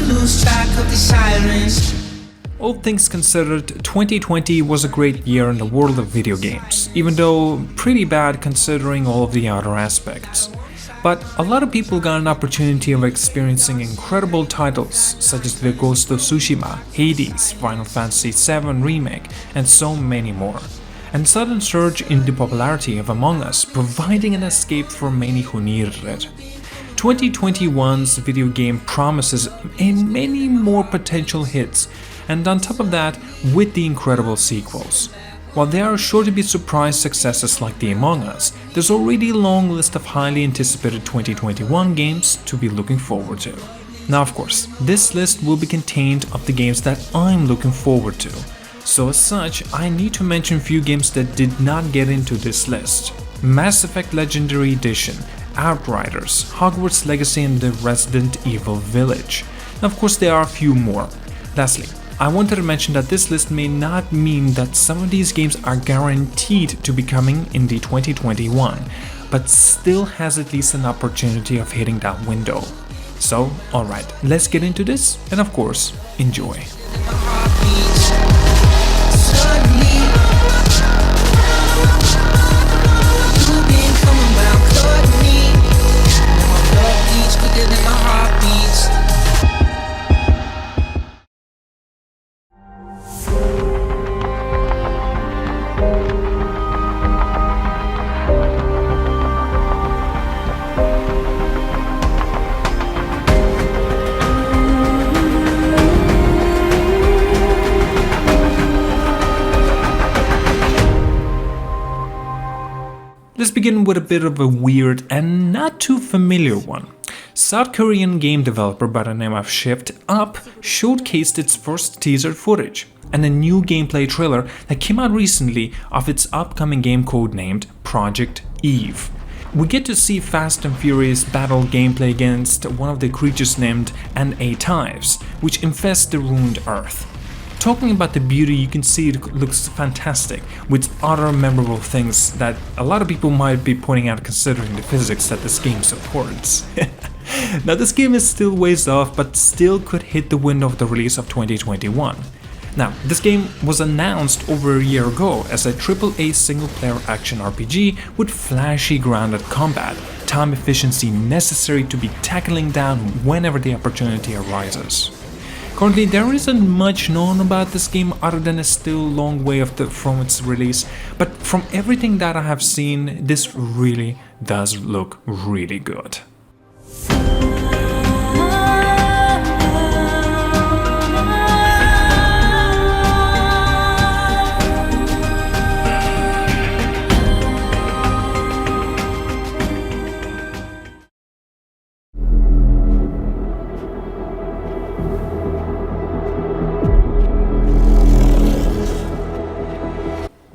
lose track of the sirens. All things considered, 2020 was a great year in the world of video games, even though pretty bad considering all of the other aspects. But a lot of people got an opportunity of experiencing incredible titles such as the Ghost of Tsushima, Hades, Final Fantasy VII Remake, and so many more. And sudden surge in the popularity of Among Us, providing an escape for many who needed it. 2021's video game promises many more potential hits, and on top of that, with the incredible sequels. While there are sure to be surprise successes like the Among Us, there's already a long list of highly anticipated 2021 games to be looking forward to. Now of course, this list will be contained of the games that I'm looking forward to. So as such, I need to mention few games that did not get into this list. Mass Effect Legendary Edition, Outriders, Hogwarts Legacy and the Resident Evil Village. Now of course there are a few more. Lastly, I wanted to mention that this list may not mean that some of these games are guaranteed to be coming in the 2021, but still has at least an opportunity of hitting that window. So, alright, let's get into this and of course, enjoy. Let's begin with a bit of a weird and not too familiar one. South Korean game developer by the name of Shift Up showcased its first teaser footage and a new gameplay trailer that came out recently of its upcoming game codenamed Project Eve. We get to see fast and furious battle gameplay against one of the creatures named NA-Tyves, which infest the ruined Earth. Talking about the beauty, you can see it looks fantastic, with other memorable things that a lot of people might be pointing out considering the physics that this game supports. Now this game is still ways off, but still could hit the window of the release of 2021. Now, this game was announced over a year ago as a AAA single-player action RPG with flashy grounded combat, time efficiency necessary to be tackling down whenever the opportunity arises. Currently, there isn't much known about this game other than it's still a long way from its release, but from everything that I have seen, this really does look really good.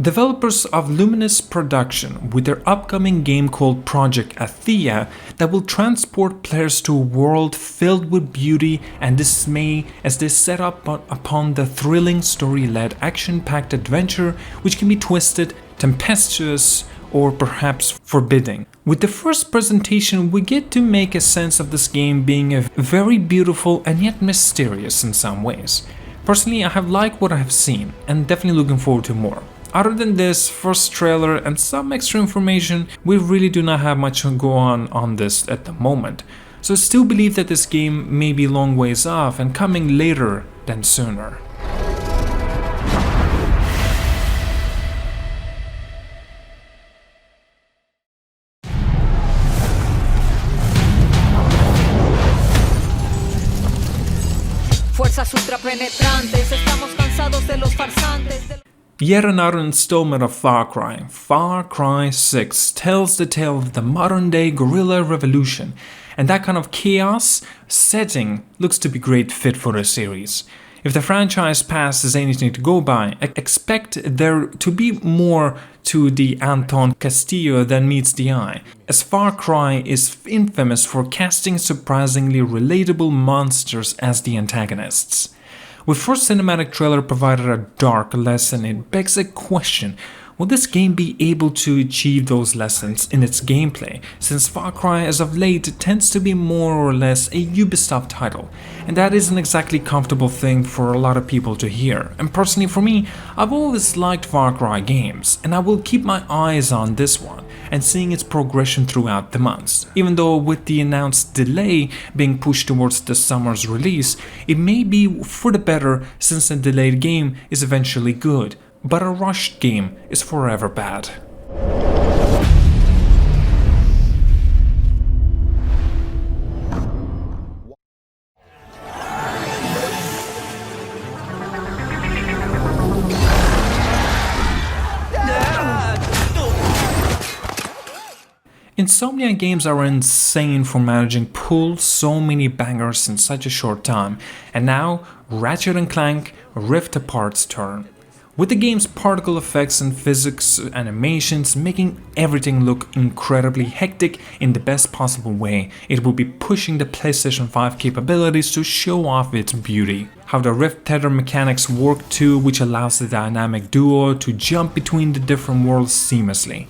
Developers of Luminous Production with their upcoming game called Project Athea that will transport players to a world filled with beauty and dismay as they set up upon the thrilling story-led action-packed adventure which can be twisted, tempestuous, or perhaps forbidding. With the first presentation, we get to make a sense of this game being very beautiful and yet mysterious in some ways. Personally, I have liked what I have seen and definitely looking forward to more. Other than this first trailer and some extra information, we really do not have much to go on this at the moment. So I still believe that this game may be long ways off and coming later than sooner. Fuerzas ultrapenetrantes, estamos cansados de los farsantes. Yet another installment of Far Cry 6 tells the tale of the modern-day guerrilla revolution, and that kind of chaos setting looks to be a great fit for the series. If the franchise past is anything to go by, expect there to be more to the Anton Castillo than meets the eye, as Far Cry is infamous for casting surprisingly relatable monsters as the antagonists. With first cinematic trailer provided a dark lesson, it begs a question: Will this game be able to achieve those lessons in its gameplay, since Far Cry as of late tends to be more or less a Ubisoft title, and that isn't exactly a comfortable thing for a lot of people to hear. And personally for me, I've always liked Far Cry games, and I will keep my eyes on this one and seeing its progression throughout the months. Even though with the announced delay being pushed towards the summer's release, it may be for the better since a delayed game is eventually good. But a rushed game is forever bad. Insomnia games are insane for managing pull so many bangers in such a short time, and now Ratchet & Clank Rift Apart's turn. With the game's particle effects and physics animations making everything look incredibly hectic in the best possible way, it will be pushing the PlayStation 5 capabilities to show off its beauty. How the Rift tether mechanics work too, which allows the dynamic duo to jump between the different worlds seamlessly.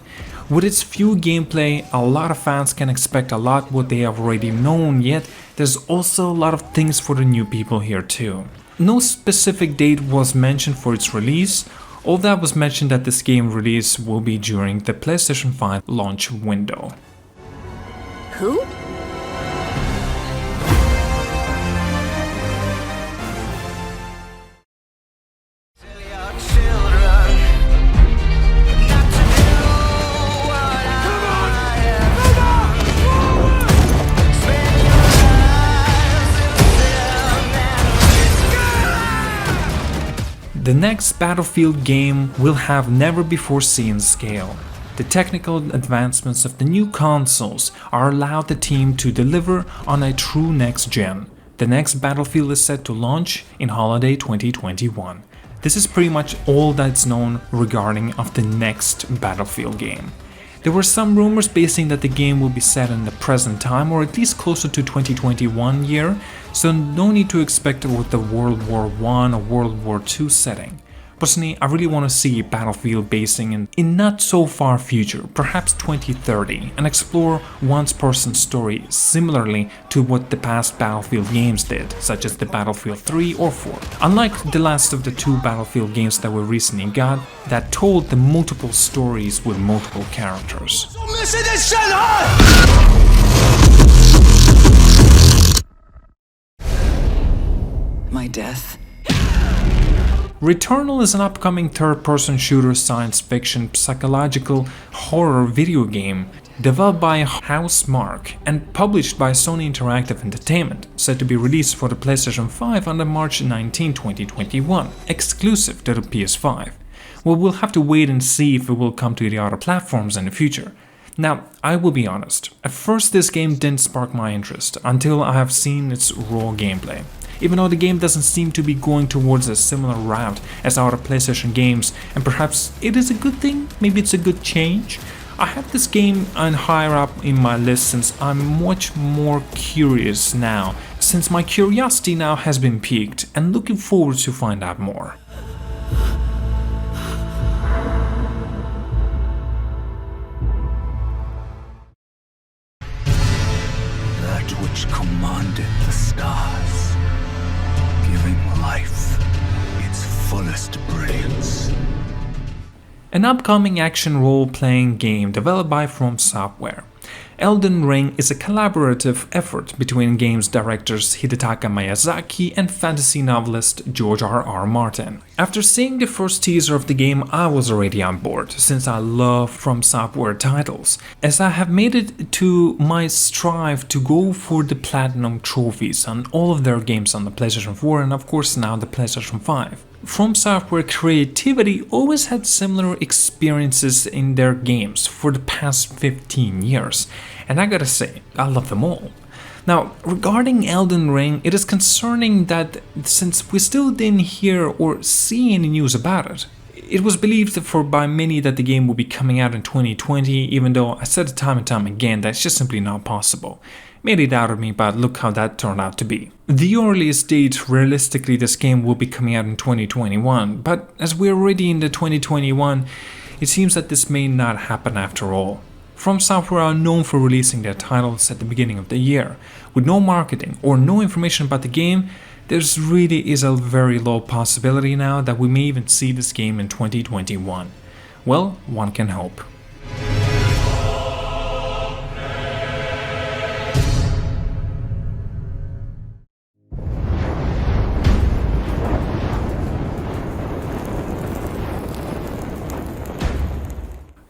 With its few gameplay, a lot of fans can expect a lot what they have already known, yet there's also a lot of things for the new people here too. No specific date was mentioned for its release, all that was mentioned that this game release will be during the PlayStation 5 launch window. Who? The next Battlefield game will have never before seen scale. The technical advancements of the new consoles are allowed the team to deliver on a true next gen. The next Battlefield is set to launch in holiday 2021. This is pretty much all that's known regarding of the next Battlefield game. There were some rumors basing that the game will be set in the present time or at least closer to 2021 year, so no need to expect it with the World War I or World War II setting. Personally, I really want to see Battlefield basing in not so far future, perhaps 2030, and explore one's person's story similarly to what the past Battlefield games did, such as the Battlefield 3 or 4. Unlike the last of the two Battlefield games that we recently got, that told the multiple stories with multiple characters. So listen this shit, My death? Returnal is an upcoming third-person shooter science fiction psychological horror video game developed by Housemarque and published by Sony Interactive Entertainment, set to be released for the PlayStation 5 on March 19, 2021, exclusive to the PS5. Well, we'll have to wait and see if it will come to the other platforms in the future. Now, I will be honest, at first this game didn't spark my interest until I have seen its raw gameplay. Even though the game doesn't seem to be going towards a similar route as other PlayStation games, and perhaps it is a good thing, maybe it's a good change. I have this game on higher up in my list since I'm much more curious now, since my curiosity now has been piqued and looking forward to find out more. That which commanded the stars, giving life its fullest brilliance. An upcoming action role-playing game developed by From Software. Elden Ring is a collaborative effort between games directors Hidetaka Miyazaki and fantasy novelist George R.R. Martin. After seeing the first teaser of the game, I was already on board, since I love From Software titles, as I have made it to my strive to go for the Platinum trophies on all of their games on the PlayStation 4 and of course now the PlayStation 5. From Software creativity always had similar experiences in their games for the past 15 years, and I gotta say, I love them all. Now, regarding Elden Ring, it is concerning that since we still didn't hear or see any news about it, it was believed by many that the game would be coming out in 2020, even though I said it time and time again that it's just simply not possible. Made it out of me, but look how that turned out to be. The earliest date, realistically, this game will be coming out in 2021, but as we're already in the 2021, it seems that this may not happen after all. From Software are known for releasing their titles at the beginning of the year. With no marketing or no information about the game, there's really is a very low possibility now that we may even see this game in 2021. Well, one can hope.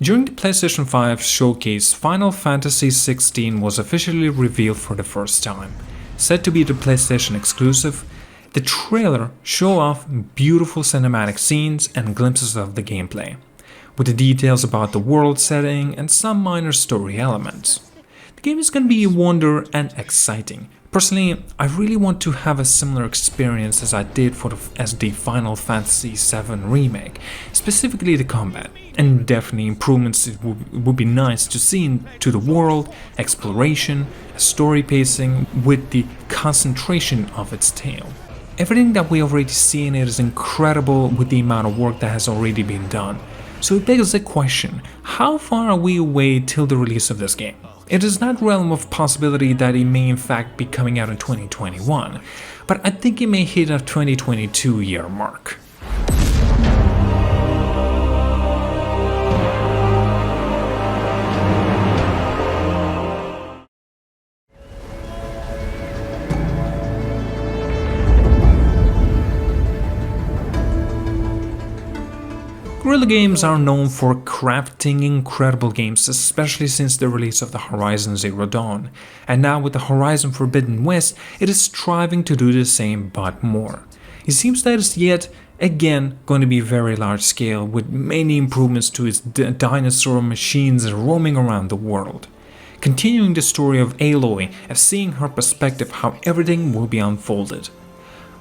During the PlayStation 5 showcase, Final Fantasy XVI was officially revealed for the first time. Said to be the PlayStation exclusive, the trailer showed off beautiful cinematic scenes and glimpses of the gameplay, with the details about the world setting and some minor story elements. The game is going to be a wonder and exciting. Personally, I really want to have a similar experience as I did as the Final Fantasy VII Remake, specifically the combat, and definitely improvements it would be nice to see into the world, exploration, story pacing with the concentration of its tale. Everything that we already see in it is incredible with the amount of work that has already been done. So it begs the question, how far are we away till the release of this game? It is not realm of possibility that it may in fact be coming out in 2021, but I think it may hit a 2022 year mark. Guerrilla Games are known for crafting incredible games, especially since the release of the Horizon Zero Dawn, and now with the Horizon Forbidden West, it is striving to do the same but more. It seems that it's yet again going to be very large scale, with many improvements to its dinosaur machines roaming around the world. Continuing the story of Aloy and seeing her perspective how everything will be unfolded.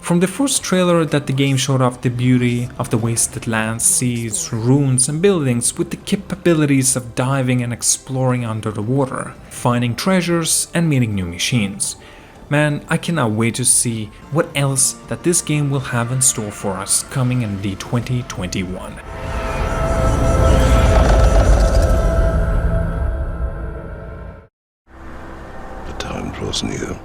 From the first trailer that the game showed off the beauty of the wasted lands, seas, ruins and buildings with the capabilities of diving and exploring under the water, finding treasures and meeting new machines. Man, I cannot wait to see what else that this game will have in store for us coming in the 2021. The time draws near.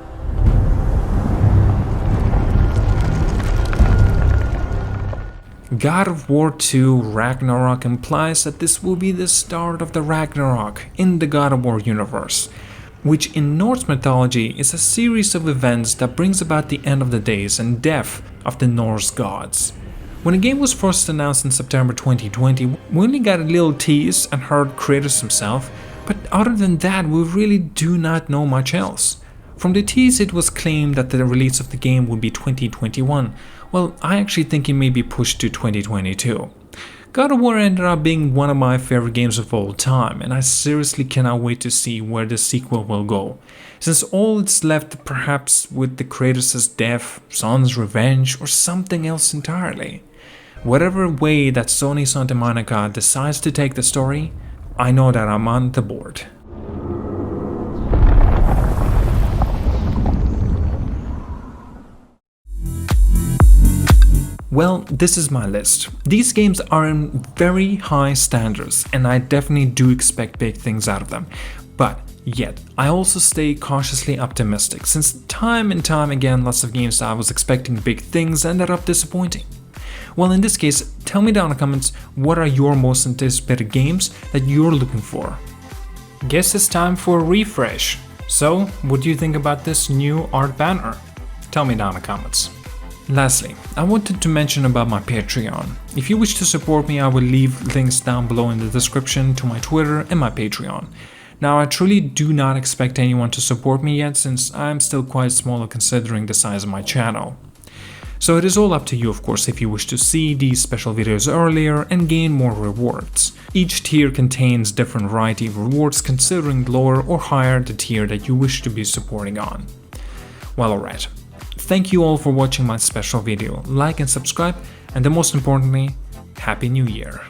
God of War 2 Ragnarok implies that this will be the start of the Ragnarok in the God of War universe, which in Norse mythology is a series of events that brings about the end of the days and death of the Norse gods. When the game was first announced in September 2020, we only got a little tease and heard Kratos himself, but other than that we really do not know much else. From the tease it was claimed that the release of the game would be 2021, well, I actually think it may be pushed to 2022. God of War ended up being one of my favorite games of all time, and I seriously cannot wait to see where the sequel will go, since all it's left perhaps with the Kratos' death, son's revenge, or something else entirely. Whatever way that Sony Santa Monica decides to take the story, I know that I'm on the board. Well, this is my list. These games are in very high standards and I definitely do expect big things out of them. But yet, I also stay cautiously optimistic, since time and time again lots of games that I was expecting big things ended up disappointing. Well, in this case, tell me down in the comments what are your most anticipated games that you're looking for. Guess it's time for a refresh. So, what do you think about this new art banner? Tell me down in the comments. Lastly, I wanted to mention about my Patreon. If you wish to support me, I will leave links down below in the description to my Twitter and my Patreon. Now, I truly do not expect anyone to support me yet, since I'm still quite small considering the size of my channel. So it is all up to you, of course, if you wish to see these special videos earlier and gain more rewards. Each tier contains different variety of rewards considering lower or higher the tier that you wish to be supporting on. Well, alright. Thank you all for watching my special video. Like and subscribe, and the most importantly, Happy New Year!